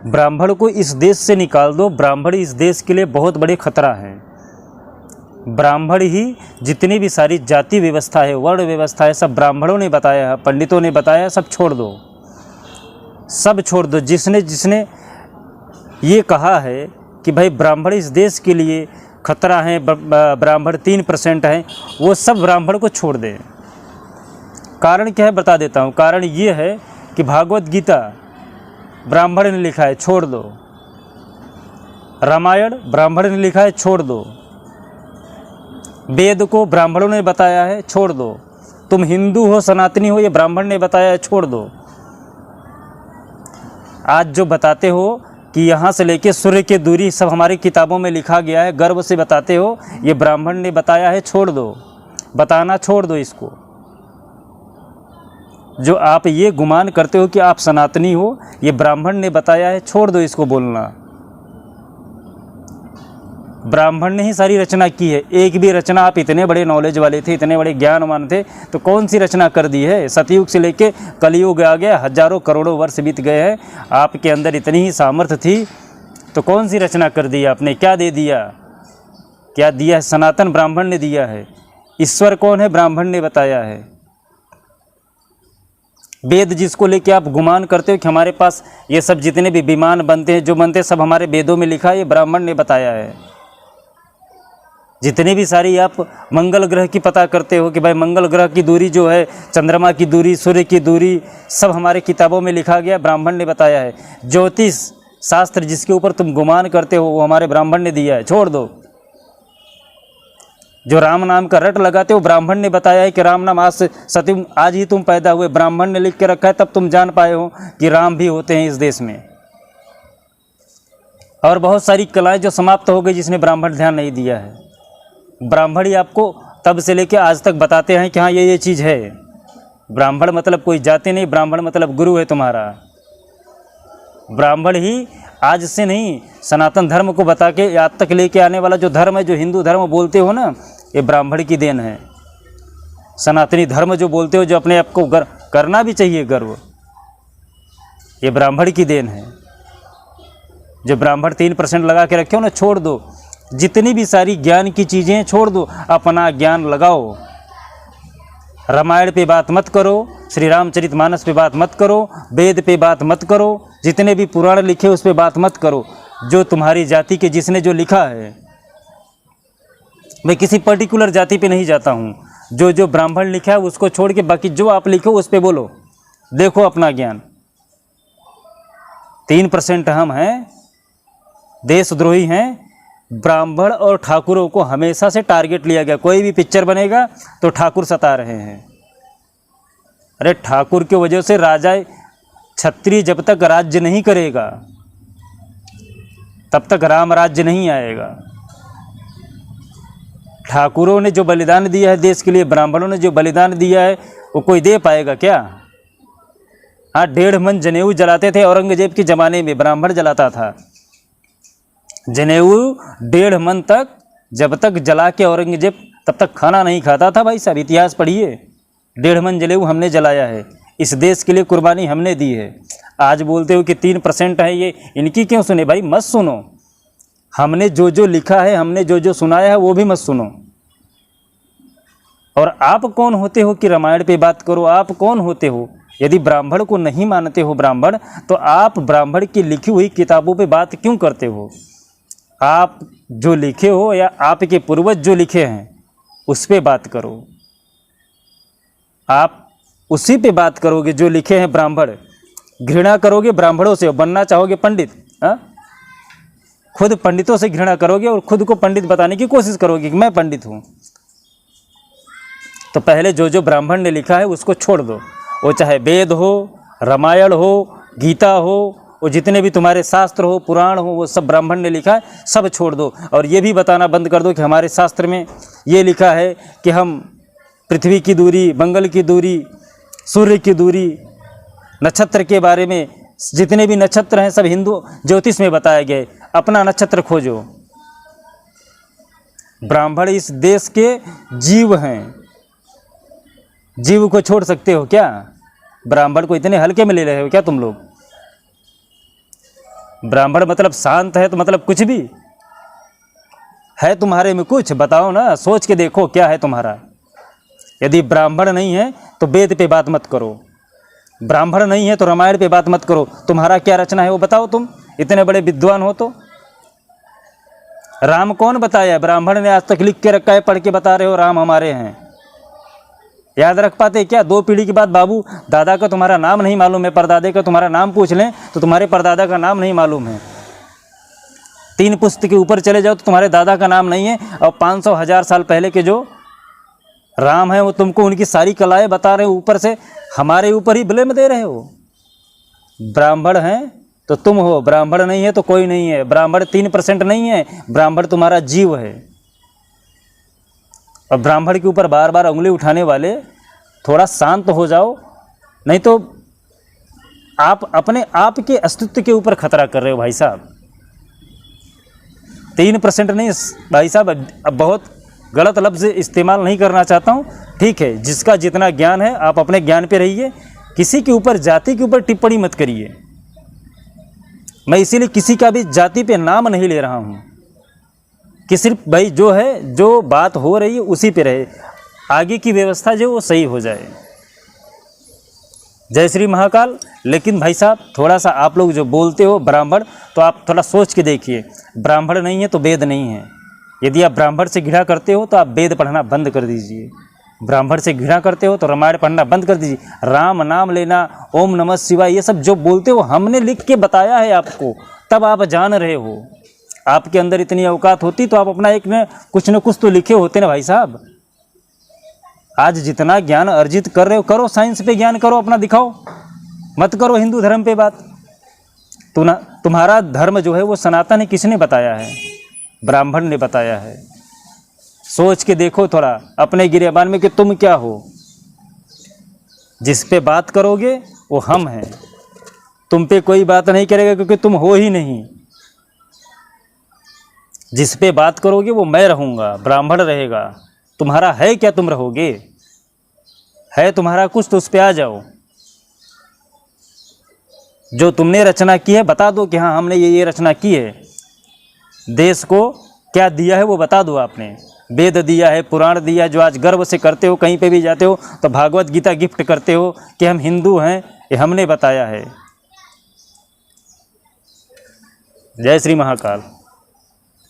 ब्राह्मण को इस देश से निकाल दो, ब्राह्मण इस देश के लिए बहुत बड़े खतरा है। ब्राह्मण ही जितनी भी सारी जाति व्यवस्था है, वर्ण व्यवस्था है, सब ब्राह्मणों ने बताया है, पंडितों ने बताया, सब छोड़ दो, सब छोड़ दो। जिसने जिसने ये कहा है कि भाई ब्राह्मण इस देश के लिए खतरा है, ब्राह्मण 3% हैं, वो सब ब्राह्मण को छोड़ दें। कारण क्या है बता देता हूँ। कारण ये है कि भागवत गीता ब्राह्मण ने लिखा है, छोड़ दो। रामायण ब्राह्मण ने लिखा है, छोड़ दो। वेद को ब्राह्मणों ने बताया है, छोड़ दो। तुम हिंदू हो, सनातनी हो, ये ब्राह्मण ने बताया है, छोड़ दो। आज जो बताते हो कि यहाँ से लेके सूर्य की दूरी सब हमारी किताबों में लिखा गया है, गर्व से बताते हो, ये ब्राह्मण ने बताया है, छोड़ दो। बताना छोड़ दो इसको। जो आप ये गुमान करते हो कि आप सनातनी हो, ये ब्राह्मण ने बताया है, छोड़ दो इसको बोलना। ब्राह्मण ने ही सारी रचना की है। एक भी रचना, आप इतने बड़े नॉलेज वाले थे, इतने बड़े ज्ञानवान थे, तो कौन सी रचना कर दी है? सतयुग से लेके कलयुग आ गया, हजारों करोड़ों वर्ष बीत गए हैं, आपके अंदर इतनी ही सामर्थ्य थी, तो कौन सी रचना कर दी आपने? क्या दे दिया? क्या दिया है? सनातन ब्राह्मण ने दिया है। ईश्वर कौन है? ब्राह्मण ने बताया है। वेद जिसको लेके आप गुमान करते हो कि हमारे पास ये सब जितने भी विमान बनते हैं, जो बनते हैं, सब हमारे वेदों में लिखा है, ये ब्राह्मण ने बताया है। जितने भी सारी आप मंगल ग्रह की पता करते हो कि भाई मंगल ग्रह की दूरी जो है, चंद्रमा की दूरी, सूर्य की दूरी, सब हमारे किताबों में लिखा गया, ब्राह्मण ने बताया है। ज्योतिष शास्त्र जिसके ऊपर तुम गुमान करते हो, वो हमारे ब्राह्मण ने दिया है, छोड़ दो। जो राम नाम का रट लगाते हो, ब्राह्मण ने बताया है कि राम नाम आज से सतयुग, आज ही तुम पैदा हुए, ब्राह्मण ने लिख के रखा है, तब तुम जान पाए हो कि राम भी होते हैं इस देश में। और बहुत सारी कलाएं जो समाप्त हो गई, जिसने ब्राह्मण ध्यान नहीं दिया है। ब्राह्मण ही आपको तब से लेके आज तक बताते हैं कि हाँ ये चीज़ है। ब्राह्मण मतलब कोई जाति नहीं, ब्राह्मण मतलब गुरु है तुम्हारा। ब्राह्मण ही आज से नहीं, सनातन धर्म को बता के आज तक लेके आने वाला जो धर्म है, जो हिंदू धर्म बोलते हो ना, ये ब्राह्मण की देन है। सनातनी धर्म जो बोलते हो, जो अपने आप को करना भी चाहिए गर्व, ये ब्राह्मण की देन है। जो ब्राह्मण 3% लगा के रखे हो ना, छोड़ दो। जितनी भी सारी ज्ञान की चीज़ें छोड़ दो, अपना ज्ञान लगाओ। रामायण पे बात मत करो, श्री रामचरितमानस पे बात मत करो, वेद पे बात मत करो, जितने भी पुराण लिखे उस पे बात मत करो। जो तुम्हारी जाति के जिसने जो लिखा है, मैं किसी पर्टिकुलर जाति पे नहीं जाता हूँ, जो ब्राह्मण लिखा है उसको छोड़ के बाकी जो आप लिखो उस पे बोलो, देखो अपना ज्ञान। 3% हम हैं, देशद्रोही हैं। ब्राह्मण और ठाकुरों को हमेशा से टारगेट लिया गया। कोई भी पिक्चर बनेगा तो ठाकुर सता रहे हैं। अरे ठाकुर की वजह से राजा क्षत्रिय जब तक राज्य नहीं करेगा, तब तक राम राज्य नहीं आएगा। ठाकुरों ने जो बलिदान दिया है देश के लिए, ब्राह्मणों ने जो बलिदान दिया है, वो कोई दे पाएगा क्या? हाँ, 1.5 मन जनेऊ जलाते थे औरंगजेब के ज़माने में, ब्राह्मण जलाता था जनेऊ 1.5 मन तक। जब तक जला के औरंगजेब, तब तक खाना नहीं खाता था। भाई साहब इतिहास पढ़िए, 1.5 मन जनेऊ हमने जलाया है, इस देश के लिए कुर्बानी हमने दी है। आज बोलते हो कि 3% है, ये इनकी क्यों सुने? भाई मत सुनो। हमने जो लिखा है, हमने जो सुनाया है, वो भी मत सुनो। और आप कौन होते हो कि रामायण पे बात करो? आप कौन होते हो? यदि ब्राह्मण को नहीं मानते हो ब्राह्मण, तो आप ब्राह्मण की लिखी हुई किताबों पे बात क्यों करते हो? आप जो लिखे हो या आपके पूर्वज जो लिखे हैं उस पे बात करो। आप उसी पे बात करोगे जो लिखे हैं ब्राह्मण। घृणा करोगे ब्राह्मणों से, बनना चाहोगे पंडित, हाँ? खुद पंडितों से घृणा करोगे और खुद को पंडित बताने की कोशिश करोगे कि मैं पंडित हूँ। तो पहले जो ब्राह्मण ने लिखा है उसको छोड़ दो। वो चाहे वेद हो, रामायण हो, गीता हो, वो जितने भी तुम्हारे शास्त्र हो, पुराण हो, वो सब ब्राह्मण ने लिखा है, सब छोड़ दो। और ये भी बताना बंद कर दो कि हमारे शास्त्र में ये लिखा है कि हम पृथ्वी की दूरी, मंगल की दूरी, सूर्य की दूरी, नक्षत्र के बारे में, जितने भी नक्षत्र हैं सब हिंदू ज्योतिष में बताए गए। अपना नक्षत्र खोजो। ब्राह्मण इस देश के जीव हैं। जीव को छोड़ सकते हो क्या? ब्राह्मण को इतने हल्के में ले रहे हो क्या तुम लोग? ब्राह्मण मतलब शांत है तो मतलब कुछ भी है तुम्हारे में? कुछ बताओ ना, सोच के देखो क्या है तुम्हारा। यदि ब्राह्मण नहीं है तो वेद पे बात मत करो, ब्राह्मण नहीं है तो रामायण पे बात मत करो। तुम्हारा क्या रचना है वो बताओ, तुम इतने बड़े विद्वान हो तो। राम कौन बताया? ब्राह्मण ने आज तक लिख के रखा है, पढ़ के बता रहे हो राम हमारे हैं। याद रख पाते क्या? 2 पीढ़ी के बाद बाबू दादा का तुम्हारा नाम नहीं मालूम है, परदादे का तुम्हारा नाम पूछ लें तो तुम्हारे परदादा का नाम नहीं मालूम है। 3 पुश्त के ऊपर चले जाओ तो तुम्हारे दादा का नाम नहीं है। और 500-1000 साल पहले के जो राम है वो तुमको उनकी सारी कलाएं बता रहे हो, ऊपर से हमारे ऊपर ही ब्लेम दे रहे हो। ब्राह्मण हैं तो तुम हो, ब्राह्मण नहीं है तो कोई नहीं है। ब्राह्मण 3% नहीं है, ब्राह्मण तुम्हारा जीव है। और ब्राह्मण के ऊपर बार बार उंगली उठाने वाले थोड़ा शांत हो जाओ, नहीं तो आप अपने आप के अस्तित्व के ऊपर खतरा कर रहे हो भाई साहब। 3% नहीं भाई साहब, अब बहुत गलत लफ्ज़ इस्तेमाल नहीं करना चाहता हूँ, ठीक है। जिसका जितना ज्ञान है आप अपने ज्ञान पे रहिए, किसी के ऊपर जाति के ऊपर टिप्पणी मत करिए। मैं इसीलिए किसी का भी जाति पे नाम नहीं ले रहा हूँ कि सिर्फ भाई जो है, जो बात हो रही है उसी पे रहे, आगे की व्यवस्था जो वो सही हो जाए। जय श्री महाकाल। लेकिन भाई साहब थोड़ा सा आप लोग जो बोलते हो ब्राह्मण, तो आप थोड़ा सोच के देखिए, ब्राह्मण नहीं है तो वेद नहीं है। यदि आप ब्राह्मण से घृणा करते हो तो आप वेद पढ़ना बंद कर दीजिए। ब्राह्मण से घृणा करते हो तो रामायण पढ़ना बंद कर दीजिए। राम नाम लेना, ओम नमः शिवाय, ये सब जो बोलते हो हमने लिख के बताया है आपको, तब आप जान रहे हो। आपके अंदर इतनी औकात होती तो आप अपना एक न कुछ तो लिखे होते ना भाई साहब। आज जितना ज्ञान अर्जित कर रहे हो करो, साइंस पे ज्ञान करो अपना, दिखाओ, मत करो हिंदू धर्म पे बात। तुम्हारा धर्म जो है वो सनातन है, किसने बताया है? ब्राह्मण ने बताया है। सोच के देखो थोड़ा अपने गिरेबान में कि तुम क्या हो। जिस पे बात करोगे वो हम हैं, तुम पे कोई बात नहीं करेगा क्योंकि तुम हो ही नहीं। जिस पे बात करोगे वो मैं रहूँगा, ब्राह्मण रहेगा। तुम्हारा है क्या? तुम रहोगे? है तुम्हारा कुछ तो उस पे आ जाओ। जो तुमने रचना की है बता दो कि हाँ हमने ये रचना की है। देश को क्या दिया है वो बता दो आपने। वेद दिया है, पुराण दिया है, जो आज गर्व से करते हो, कहीं पे भी जाते हो तो भागवत गीता गिफ्ट करते हो कि हम हिंदू हैं, ये हमने बताया है। जय श्री महाकाल।